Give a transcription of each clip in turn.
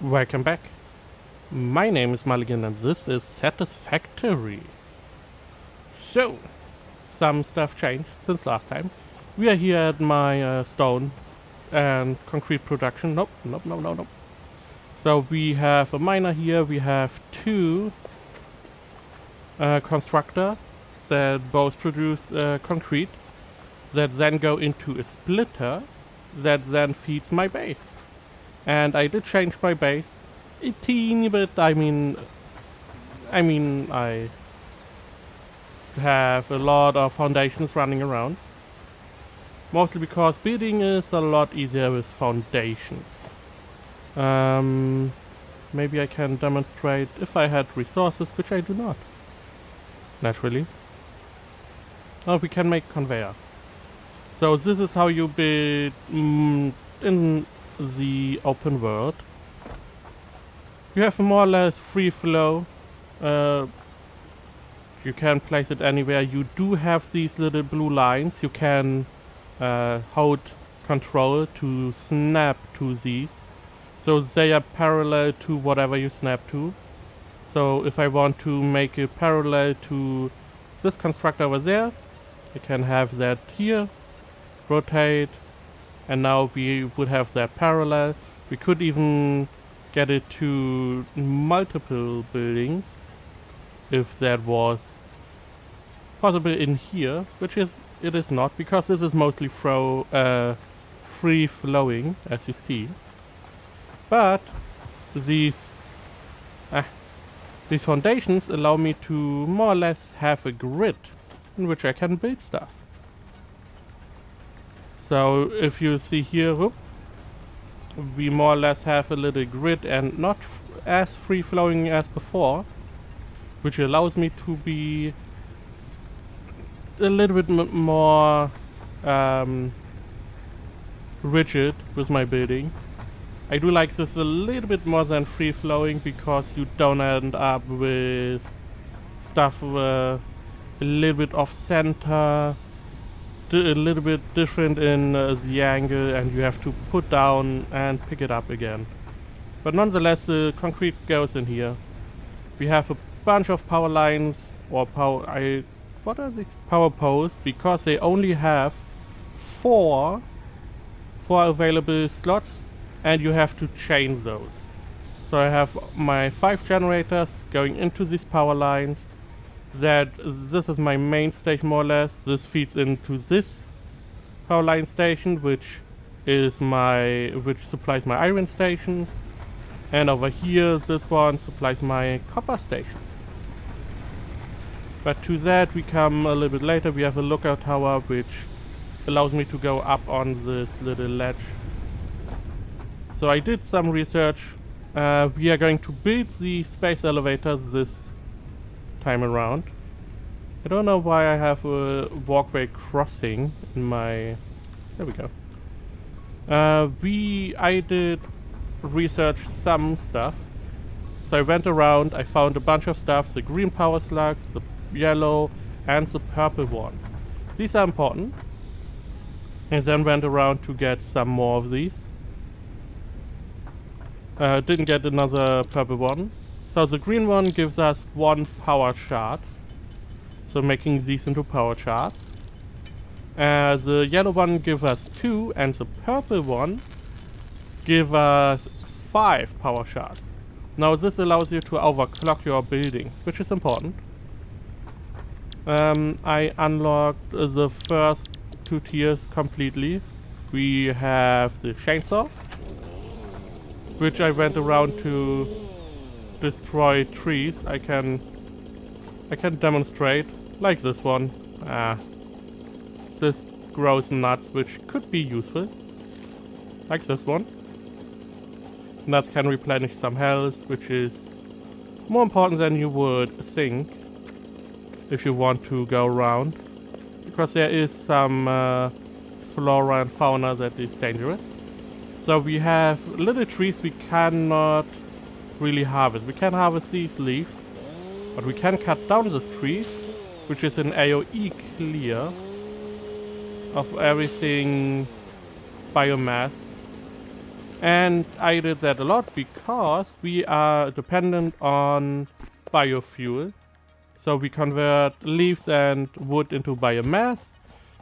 Welcome back. My name is Mulligan and this is Satisfactory. So, some stuff changed since last time. We are here at my stone and concrete production. Nope. So we have a miner here, we have two constructor that both produce concrete that then go into a splitter that then feeds my base. And I did change my base a teeny bit. I have a lot of foundations running around. Mostly because building is a lot easier with foundations. Maybe I can demonstrate if I had resources, which I do not. Naturally. Oh, we can make conveyor. So this is how you build in the open world. You have more or less free flow. You can place it anywhere. You do have these little blue lines. You can hold control to snap to these. So they are parallel to whatever you snap to. So if I want to make it parallel to this constructor over there, I can have that here, rotate, and now we would have that parallel. We could even get it to multiple buildings if that was possible in here, which it is not, because this is mostly free flowing, as you see. But these foundations allow me to more or less have a grid in which I can build stuff. So if you see here, we more or less have a little grid and not as free flowing as before, which allows me to be a little bit more rigid with my building. I do like this a little bit more than free flowing because you don't end up with stuff a little bit off center, a little bit different in the angle, and you have to put down and pick it up again. But nonetheless, the concrete goes in here. We have a bunch of power lines or what are these? Power posts, because they only have four available slots, and you have to change those. So I have my 5 generators going into these power lines. This is my main station more or less. This feeds into this power line station, which supplies my iron station. And over here, this one supplies my copper stations. But to that we come a little bit later. We have a lookout tower which allows me to go up on this little ledge. So I did some research. We are going to build the space elevator this time around. I don't know why I have a walkway crossing in my... There we go. I did research some stuff. So I went around, I found a bunch of stuff, the green power slugs, the yellow, and the purple one. These are important. And then went around to get some more of these. Didn't get another purple one. So the green one gives us 1 power shard. So making these into power shards. The yellow one gives us 2, and the purple one gives us 5 power shards. Now this allows you to overclock your buildings, which is important. I unlocked the first 2 tiers completely. We have the chainsaw, which I went around to destroy trees. I can demonstrate, like this one. This grows nuts, which could be useful, like this one. Nuts can replenish some health, which is more important than you would think if you want to go around, because there is some flora and fauna that is dangerous. So we have little trees we cannot really harvest. We can harvest these leaves, but we can cut down this tree, which is an AoE clear of everything biomass. And I did that a lot because we are dependent on biofuel. So we convert leaves and wood into biomass,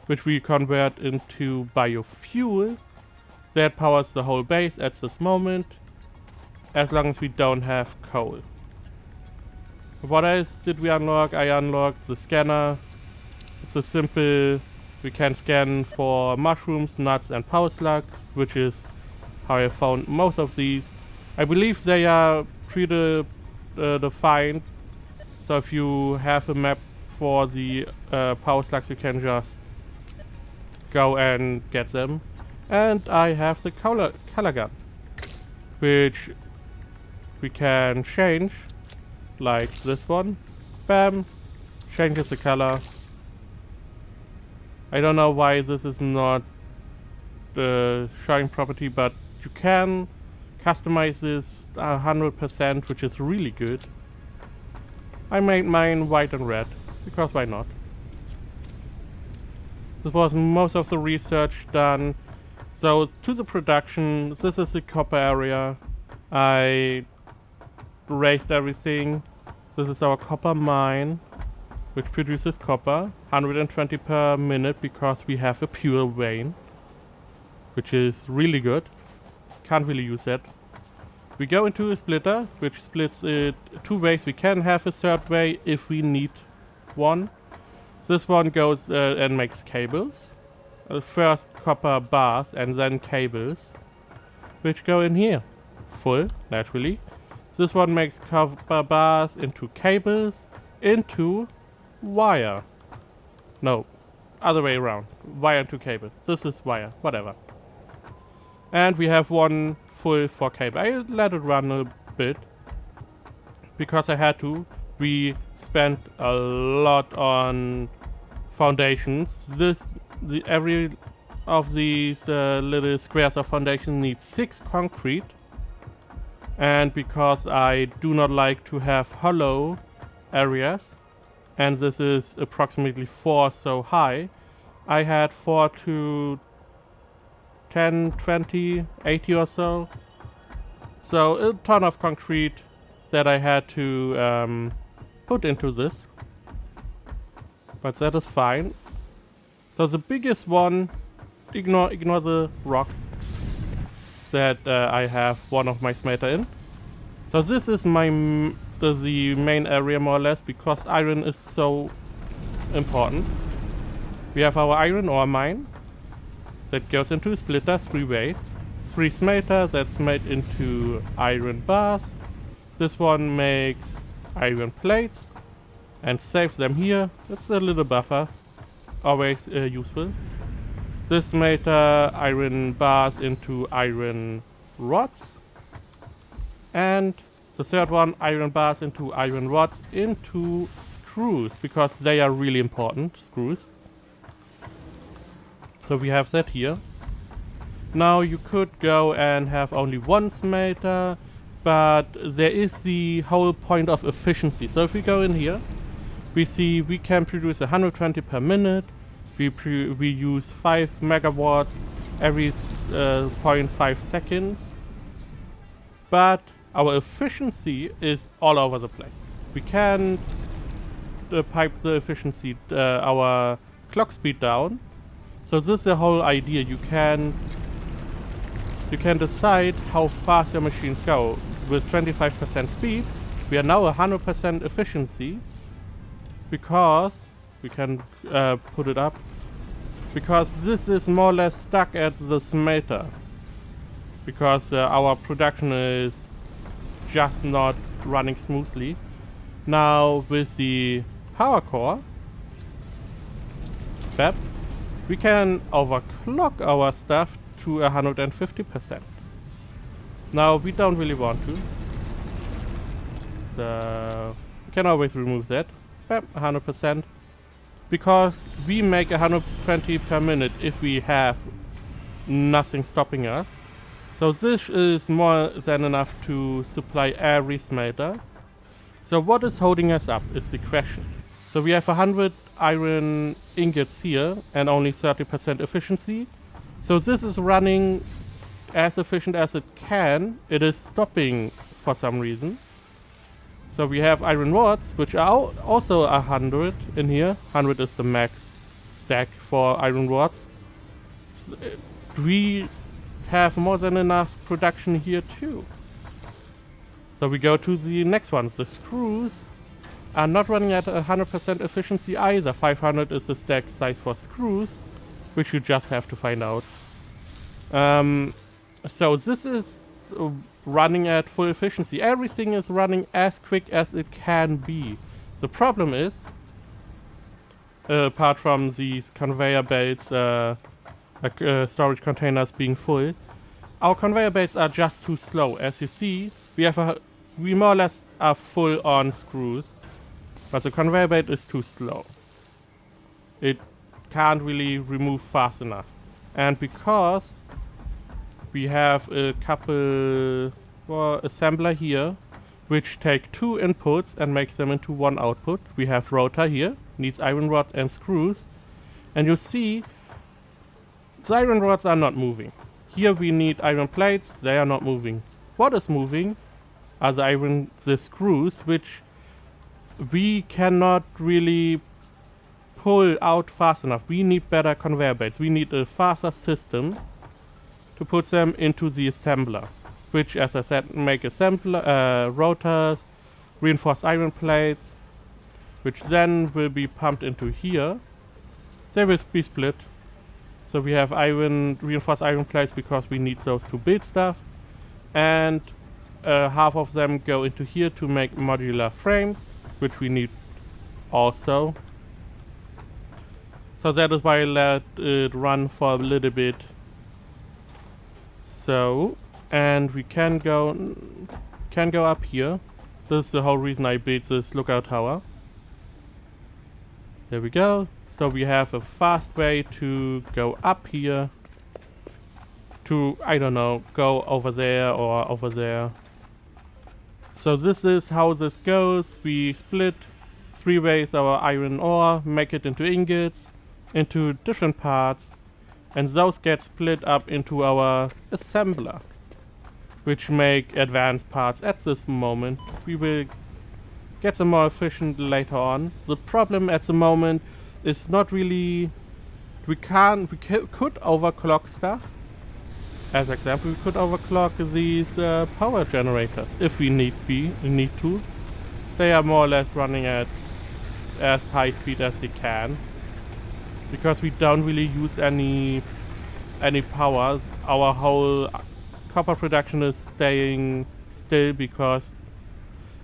which we convert into biofuel. That powers the whole base at this moment, as long as we don't have coal. What else did we unlock? I unlocked the scanner. It's a simple, we can scan for mushrooms, nuts and power slugs, which is how I found most of these. I believe they are defined, so if you have a map for the power slugs, you can just go and get them. And I have the color gun, which we can change, like this one. Bam! Changes the color. I don't know why this is not showing property, but you can customize this 100%, which is really good. I made mine white and red, because why not? This was most of the research done. So to the production, this is the copper area. I raised everything. This is our copper mine, which produces copper, 120 per minute, because we have a pure vein, which is really good. Can't really use that. We go into a splitter, which splits it two ways. We can have a third way if we need one. This one goes and makes cables. First copper bars and then cables, which go in here. Full, naturally. This one makes copper bars into cables, into wire. No, other way around. Wire into cable. This is wire, whatever. And we have one full for cable. I let it run a bit because I had to. We spent a lot on foundations. Every of these little squares of foundation needs 6 concrete. And because I do not like to have hollow areas, and this is approximately 4 so high, I had 4 to 10, 20, 80 or so. So a ton of concrete that I had to put into this. But that is fine. So the biggest one, ignore the rock that I have one of my smelter in. So this is the main area more or less, because iron is so important. We have our iron ore mine that goes into a splitter 3 ways. 3 smelter that's made into iron bars. This one makes iron plates and saves them here. It's a little buffer, always useful. This smelter iron bars into iron rods, and the third one iron bars into iron rods into screws, because they are really important, screws. So we have that here. Now you could go and have only one smelter, but there is the whole point of efficiency. So if we go in here, we see we can produce 120 per minute. We use 5 megawatts every 0.5 seconds. But our efficiency is all over the place. We can pipe the efficiency, our clock speed down. So this is the whole idea. You can decide how fast your machines go. With 25% speed, we are now 100% efficiency, because we can put it up, because this is more or less stuck at the smelter, because our production is just not running smoothly. Now with the power core, we can overclock our stuff to 150%. Now we don't really want to. We can always remove that. 100%. Because we make 120 per minute if we have nothing stopping us. So this is more than enough to supply every smelter. So what is holding us up is the question. So we have 100 iron ingots here and only 30% efficiency. So this is running as efficient as it can, it is stopping for some reason. So we have iron rods, which are also 100 in here. 100 is the max stack for iron rods. We have more than enough production here too. So we go to the next ones. The screws are not running at 100% efficiency either. 500 is the stack size for screws, which you just have to find out. So this is running at full efficiency. Everything is running as quick as it can be. The problem is, apart from these conveyor belts, storage containers being full, our conveyor belts are just too slow. As you see, we more or less are full on screws, but the conveyor belt is too slow. It can't really remove fast enough. And because we have a couple assembler here, which take 2 inputs and makes them into 1 output. We have rotor here, needs iron rod and screws. And you see, the iron rods are not moving. Here we need iron plates, they are not moving. What is moving are the screws, which we cannot really pull out fast enough. We need better conveyor belts. We need a faster system to put them into the assembler, which, as I said, make rotors, reinforced iron plates, which then will be pumped into here. They will be split. So we have reinforced iron plates because we need those to build stuff, and half of them go into here to make modular frames, which we need also. So that is why I let it run for a little bit. So, and we can go up here. This is the whole reason I built this lookout tower. There we go. So we have a fast way to go up here to, I don't know, go over there or over there. So this is how this goes. We split 3 ways our iron ore, make it into ingots, into different parts, and those get split up into our assembler, which make advanced parts at this moment. We will get them more efficient later on. The problem at the moment is not really, we could overclock stuff. As example, we could overclock these power generators if we need to. They are more or less running at as high speed as they can, because we don't really use any power. Our whole copper production is staying still because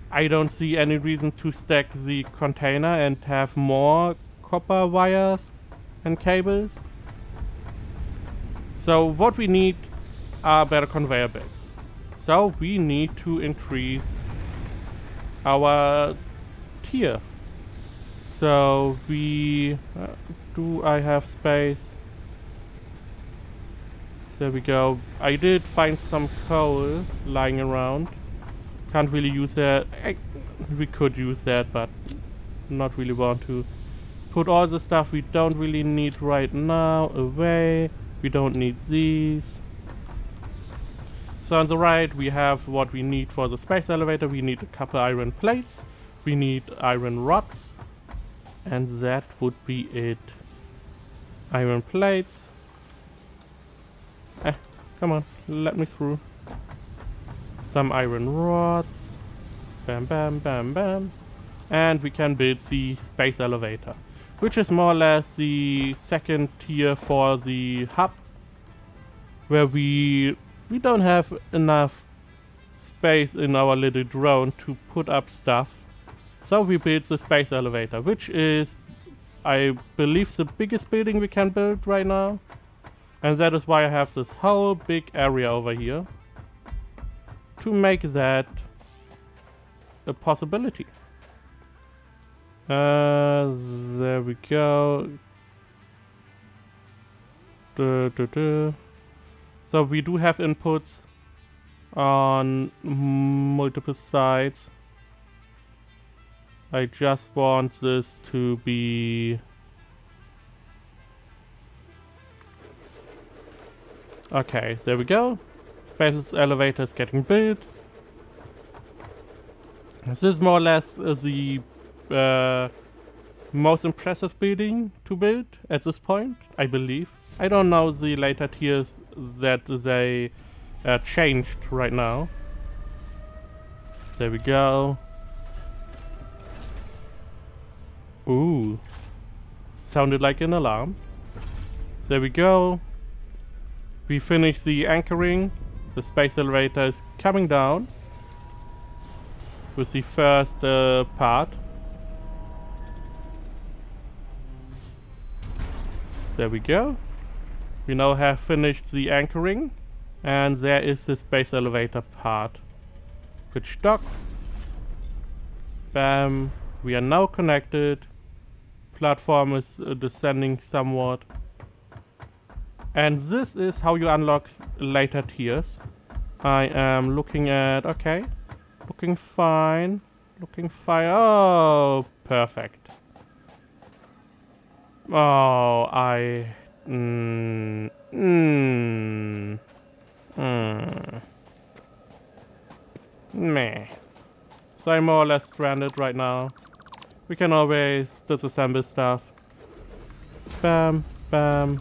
I don't see any reason to stack the container and have more copper wires and cables. So what we need are better conveyor belts. So we need to increase our tier. So we do I have space? There we go. I did find some coal lying around. Can't really use that. We could use that, but not really want to. Put all the stuff we don't really need right now away. We don't need these. So on the right we have what we need for the space elevator. We need a couple iron plates. We need iron rods. And that would be it. Iron plates. Come on, let me through. Some iron rods. Bam, bam, bam, bam. And we can build the space elevator, which is more or less the second tier for the hub, where we don't have enough space in our little drone to put up stuff. So we built the space elevator, which is, I believe, the biggest building we can build right now. And that is why I have this whole big area over here, to make that a possibility. There we go. So we do have inputs on multiple sides. I just want this to be... Okay, there we go. space elevator is getting built. This is more or less the most impressive building to build at this point, I believe. I don't know the later tiers that they changed right now. There we go. Ooh. Sounded like an alarm. There we go. We finished the anchoring. The space elevator is coming down with the first part. There we go. We now have finished the anchoring, and there is the space elevator part, which docks. Bam. We are now connected. Platform is descending somewhat. And this is how you unlock later tiers. I am looking at... okay. Looking fine. Looking fine. Oh, perfect. Oh, I... Meh. So I'm more or less stranded right now. We can always disassemble stuff. Bam, bam.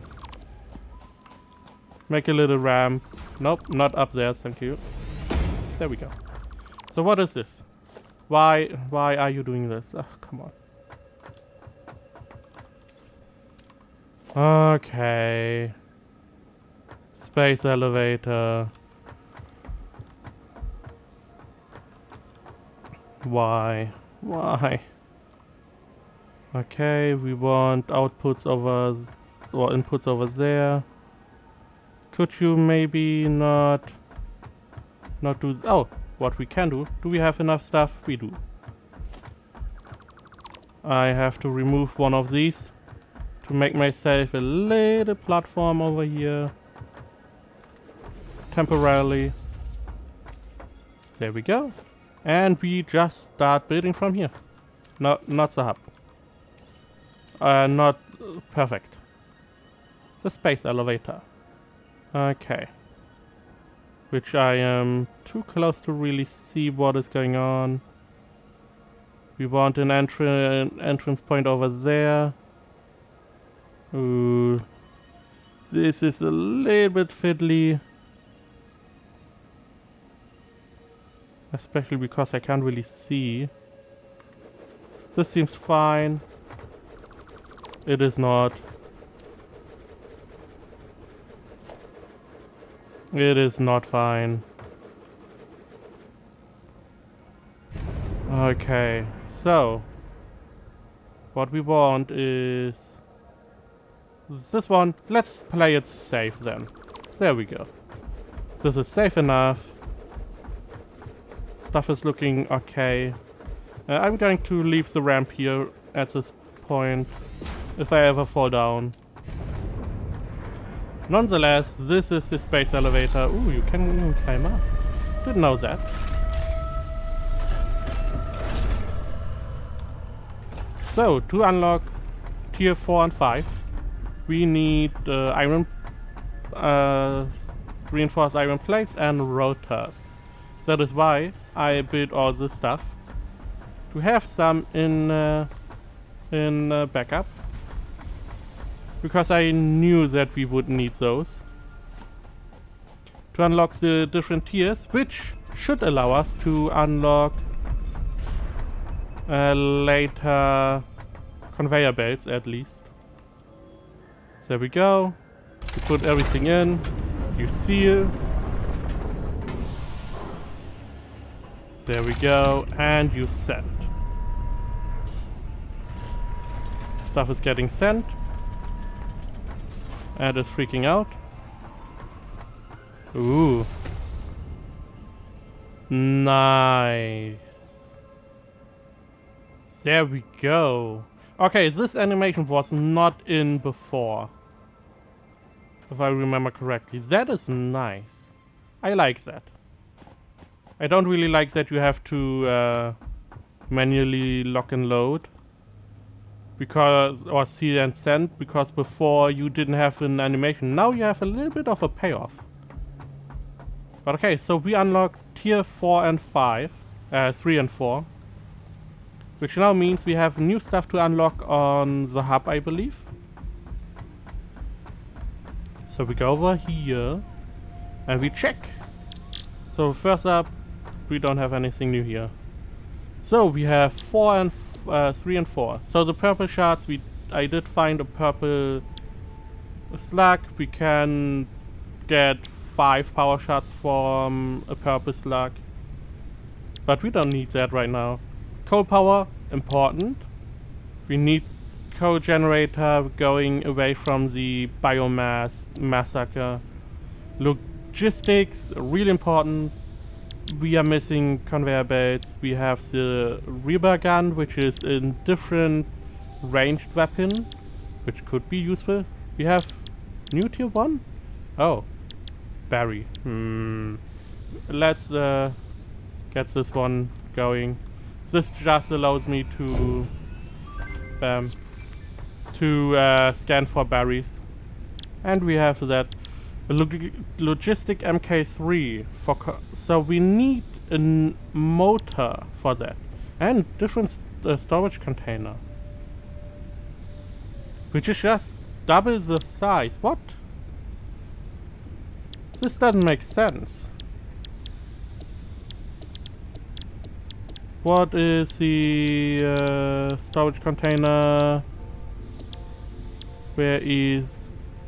Make a little ramp. Nope, not up there, thank you. There we go. So what is this? Why are you doing this? Oh, come on. Okay. Space elevator. Why? Why? Okay, we want outputs over or inputs over there. Could you maybe not do... oh, what we can do. Do we have enough stuff? We do. I have to remove one of these to make myself a little platform over here. Temporarily. There we go. And we just start building from here. Not the hub. Not perfect. The space elevator. Okay. Which I am too close to really see what is going on. We want an entrance point over there. Ooh. This is a little bit fiddly. Especially because I can't really see. This seems fine. It is not. It is not fine. Okay, so what we want is this one. Let's play it safe then. There we go. This is safe enough. Stuff is looking okay. I'm going to leave the ramp here at this point if I ever fall down. Nonetheless, this is the space elevator. Ooh, you can even climb up. Didn't know that. So, to unlock tier 4 and 5, we need reinforced iron plates and rotors. That is why I built all this stuff. To have some in backup. Because I knew that we would need those. To unlock the different tiers, which should allow us to unlock later conveyor belts at least. There we go. You put everything in. You seal. There we go. And you send. Stuff is getting sent. And is freaking out. Ooh. Nice. There we go. Okay, this animation was not in before. If I remember correctly. That is nice. I like that. I don't really like that you have to manually lock and load. Because, or see and send, because before you didn't have an animation. Now you have a little bit of a payoff. But okay, so we unlocked tier 4 and 5, 3 and 4. Which now means we have new stuff to unlock on the hub, I believe. So we go over here and we check. So first up, we don't have anything new here. So we have 3 and 4. So the purple shards, I did find a purple slug. We can get 5 power shards from a purple slug. But we don't need that right now. Coal power, important. We need coal generator going away from the biomass massacre. Logistics, really important. We are missing conveyor belts. We have the rebar gun, which is a different ranged weapon, which could be useful. We have new tier 1? Oh, Barry. Let's get this one going. This just allows me to scan for berries. And we have that logistic MK3 so we need a motor for that and different storage container, which is just double the size. What? This doesn't make sense. What is the storage container? Where is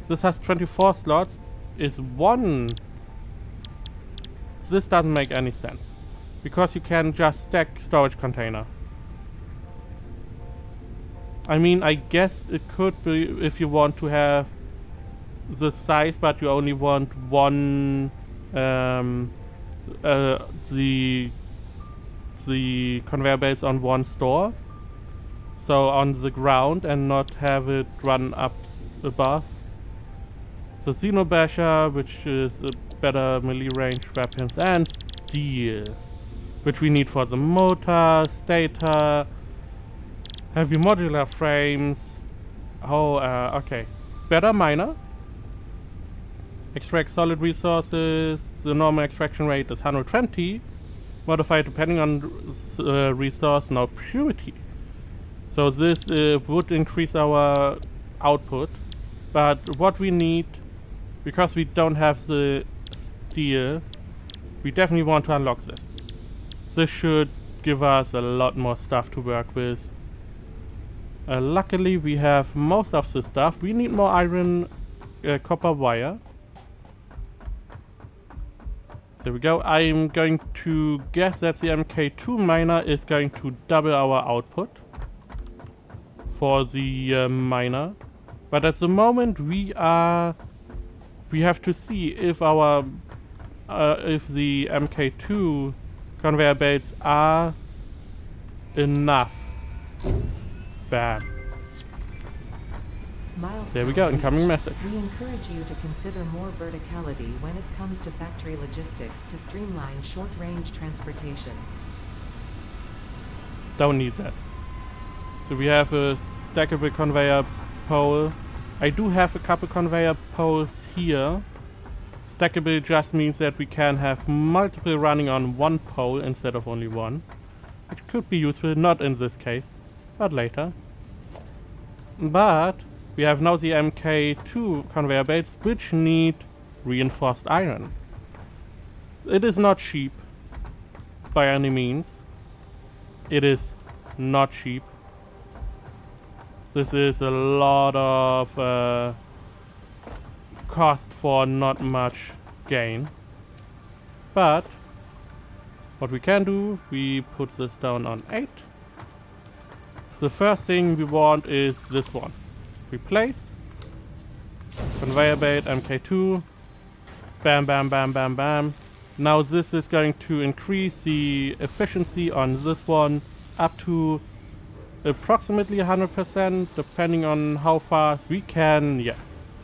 this? Has 24 slots. Is 1. This doesn't make any sense because you can just stack storage container. I mean, I guess it could be if you want to have the size, but you only want one the conveyor belts on one store, so on the ground, and not have it run up above. The Xenobasher, which is a better melee range weapons, and steel, which we need for the motor, stator, heavy modular frames. Oh, okay. Better miner. Extract solid resources. The normal extraction rate is 120. Modified depending on resource, now purity. So this would increase our output. But what we need, because we don't have the steel, we definitely want to unlock this. This should give us a lot more stuff to work with. Luckily we have most of the stuff. We need more iron, copper wire. There we go. I'm going to guess that the MK2 miner is going to double our output for the miner. But at the moment we have to see if our if the MK2 conveyor belts are enough. Bam. Milestone There we go, incoming message. We encourage you to consider more verticality when it comes to factory logistics to streamline short-range transportation. Don't need that. So we have a stackable conveyor pole. I do have a couple conveyor poles here. Stackable just means that we can have multiple running on one pole instead of only one. Which could be useful, not in this case, but later. But we have now the MK2 conveyor belts, which need reinforced iron. It is not cheap by any means. It is not cheap. This is a lot of cost for not much gain. But what we can do, we put this down on 8. So the first thing we want is this one. Replace. Conveyor belt MK2. Bam, bam, bam, bam, bam. Now this is going to increase the efficiency on this one up to approximately 100%, depending on how fast we can. Yeah,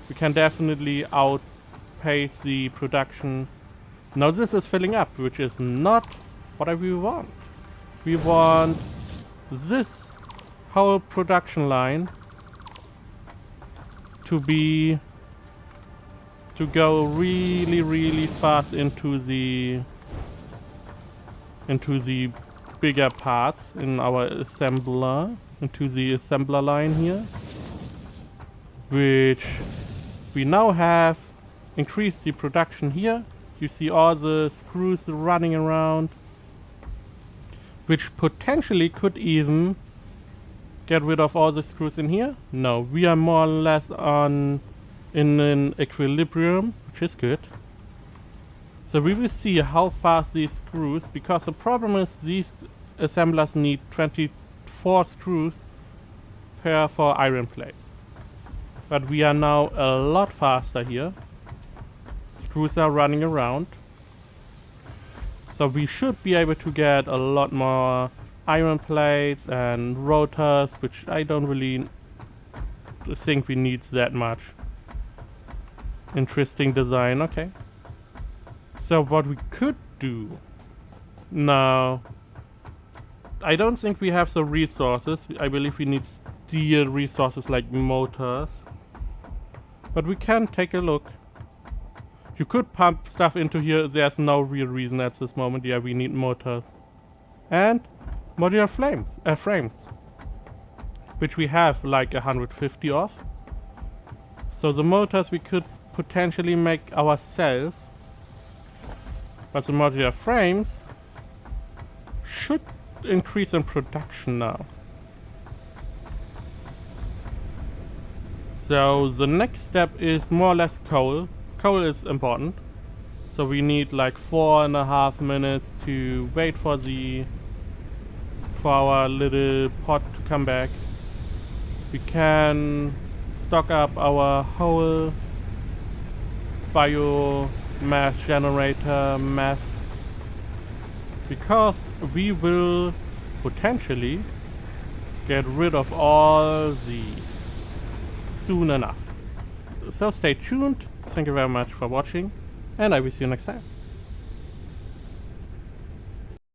we can definitely outpace the production. Now this is filling up, which is not what we want. We want this whole production line to be to go really fast into the bigger parts in our assembler, into the assembler line here, which we now have increased the production here. You see all the screws running around, which potentially could even get rid of all the screws in here. No, we are more or less in an equilibrium, which is good. So we will see how fast these screws, because the problem is these assemblers need 24 screws per 4 iron plates. But we are now a lot faster here. Screws are running around. So we should be able to get a lot more iron plates and rotors, which I don't really think we need that much. Interesting design, okay. So what we could do now, I don't think we have the resources. I believe we need steel resources like motors. But we can take a look. You could pump stuff into here. There's no real reason at this moment. Yeah, we need motors. And modular frames. Which we have like 150 of. So the motors we could potentially make ourselves. But the modular frames should increase in production now. So the next step is more or less coal. Coal is important. So we need like 4.5 minutes to wait for our little pot to come back. We can stock up our whole biomass generator mass, because we will potentially get rid of all these soon enough. So stay tuned. Thank you very much for watching, and I will see you next time.